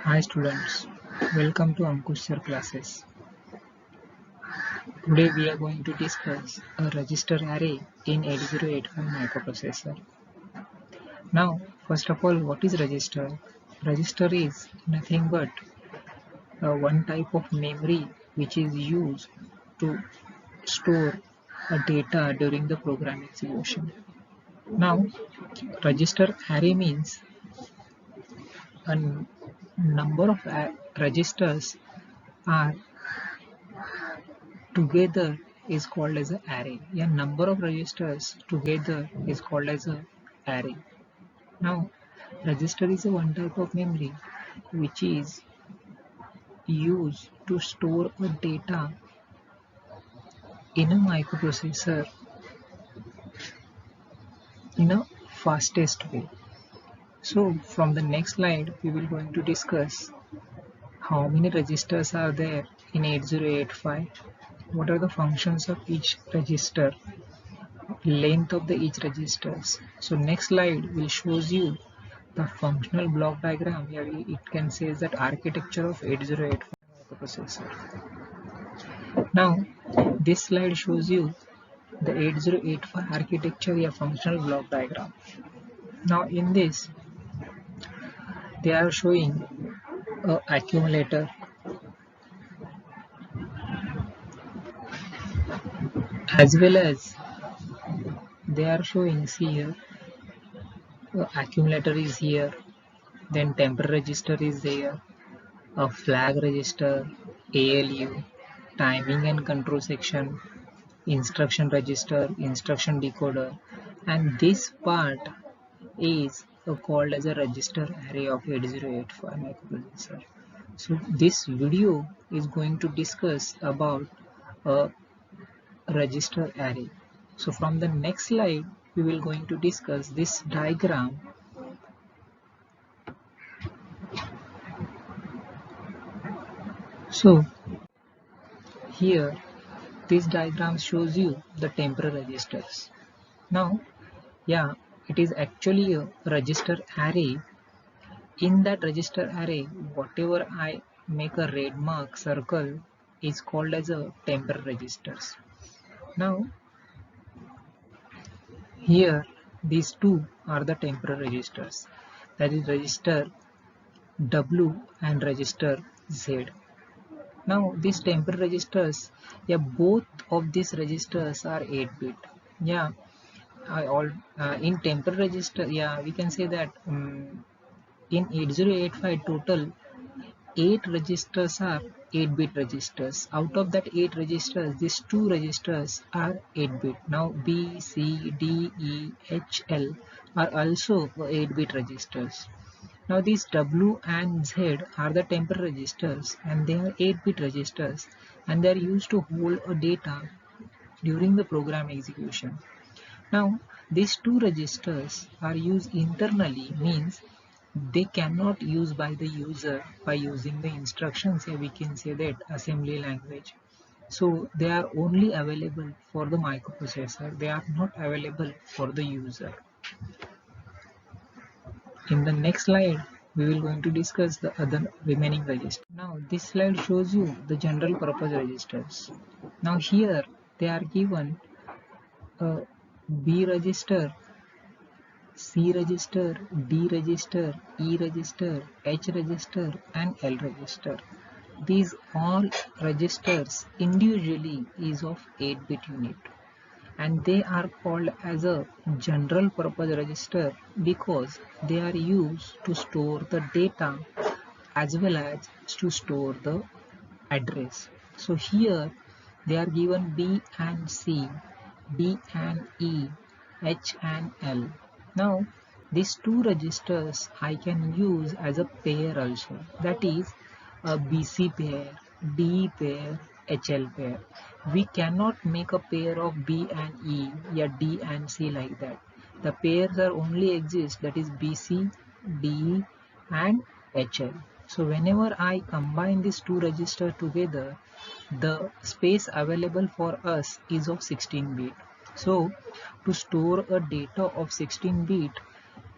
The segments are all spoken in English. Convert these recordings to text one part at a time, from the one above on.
Hi students, welcome to Ankush Sir classes. Today we are going to discuss a register array in 8085 microprocessor. Now, first of all, what is register? Register is nothing but one type of memory which is used to store a data during the program execution. Now, register array means a number of registers are together is called as an array. A number of registers together is called as an array. Now, register is a one type of memory which is used to store a data in a microprocessor in a fastest way. So, from the next slide, we will going to discuss how many registers are there in 8085, what are the functions of each register, length of the each registers. So next slide will shows you the functional block diagram. Here it can say that architecture of 8085 microprocessor. Now this slide shows you the 8085 architecture, a functional block diagram. Now in this they are showing a accumulator as well as they are showing, see here, accumulator is here, then temporary register is there, a flag register, ALU, timing and control section, instruction register, instruction decoder, and this part is called as a register array of 8085 microprocessor. So this video is going to discuss about a register array. So from the next slide we will going to discuss this diagram. So here this diagram shows you the temporary registers. Now, yeah, it is actually a register array. In that register array, whatever I make a red mark circle is called as a temporary registers. Now, here these two are the temporary registers, that is register W and register Z. Now these temporary registers, yeah, both of these registers are 8-bit. Yeah, in temporary register, yeah, we can say that in 8085 total 8 registers are 8-bit registers. Out of that 8 registers, these 2 registers are 8-bit. Now B, C, D, E, H, L are also 8-bit registers. Now these W and Z are the temporary registers and they are 8-bit registers and they are used to hold a data during the program execution. Now these two registers are used internally, means they cannot use by the user by using the instructions, here we can say that assembly language. So they are only available for the microprocessor, they are not available for the user. In the next slide we will going to discuss the other remaining registers. Now this slide shows you the general purpose registers. Now here they are given a B register, C register, D register, E register, H register and L register. These all registers individually is of 8-bit unit and they are called as a general purpose register because they are used to store the data as well as to store the address. So here they are given B and C, D and E, H and L. Now these two registers I can use as a pair also, that is a BC pair, D pair, HL pair. We cannot make a pair of B and E, yeah, D and C like that. The pairs are only exist, that is BC, DE and HL. So whenever I combine these two registers together, the space available for us is of 16-bit. So to store a data of 16-bit,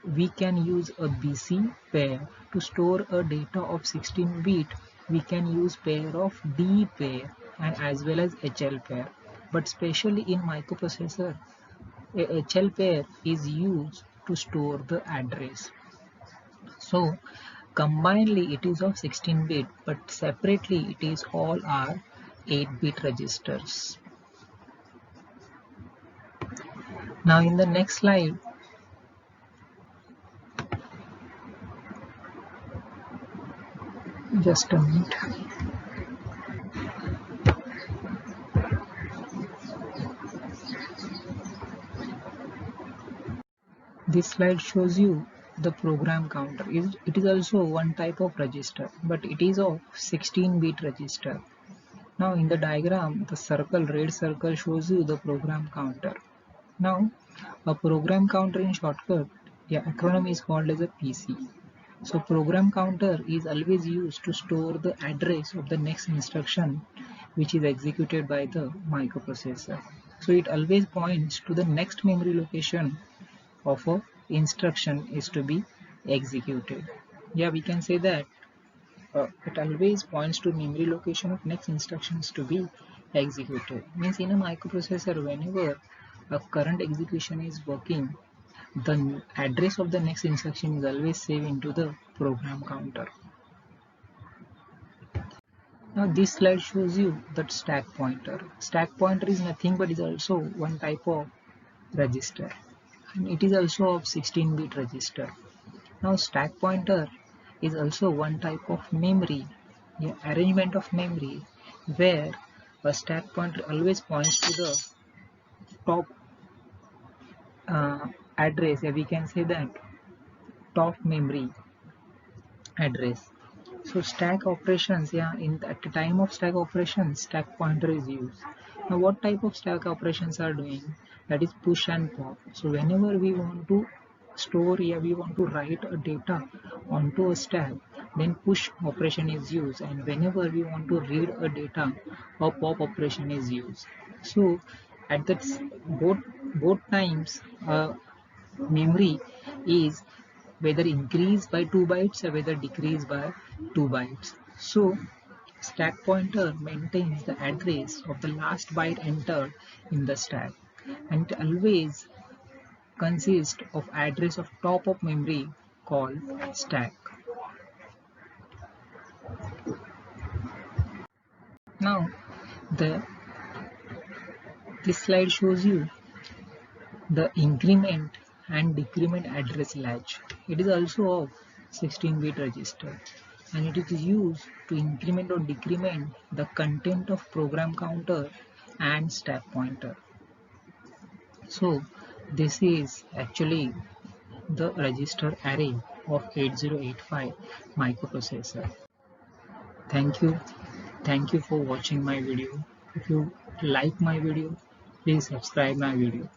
we can use a BC pair. To store a data of 16 bit, we can use pair of D pair and as well as HL pair. But especially in microprocessor, a HL pair is used to store the address. So combinedly it is of 16 bit, but separately it is all are 8-bit registers. Now in the next slide, just a minute. This slide shows you the program counter. It is also one type of register, but it is of 16-bit register. Now in the diagram, the red circle shows you the program counter. Now a program counter in shortcut, the acronym is called as a PC. So program counter is always used to store the address of the next instruction which is executed by the microprocessor. So it always points to the next memory location of a instruction is to be executed. Yeah, we can say that it always points to memory location of next instructions to be executed. Means in a microprocessor, whenever a current execution is working, the address of the next instruction is always saved into the program counter. Now this slide shows you that stack pointer. Stack pointer is nothing but is also one type of register, and it is also of 16-bit register. Now stack pointer is also one type of memory, arrangement of memory, where a stack pointer always points to the top address. We can say that top memory address. So stack operations, at the time of stack operations, stack pointer is used. Now what type of stack operations are doing? That is push and pop. So whenever we want to store, we want to write a data onto a stack, then push operation is used, and whenever we want to read a data, a pop operation is used. So at that both times, memory is whether increase by 2 bytes or whether decrease by 2 bytes. So stack pointer maintains the address of the last byte entered in the stack, and it always consists of address of top of memory called stack. Now this slide shows you the increment and decrement address latch. It is also of 16-bit register, and it is used to increment or decrement the content of program counter and stack pointer. So this is actually the register array of 8085 microprocessor. Thank you for watching my video. If you like my video, please subscribe my video.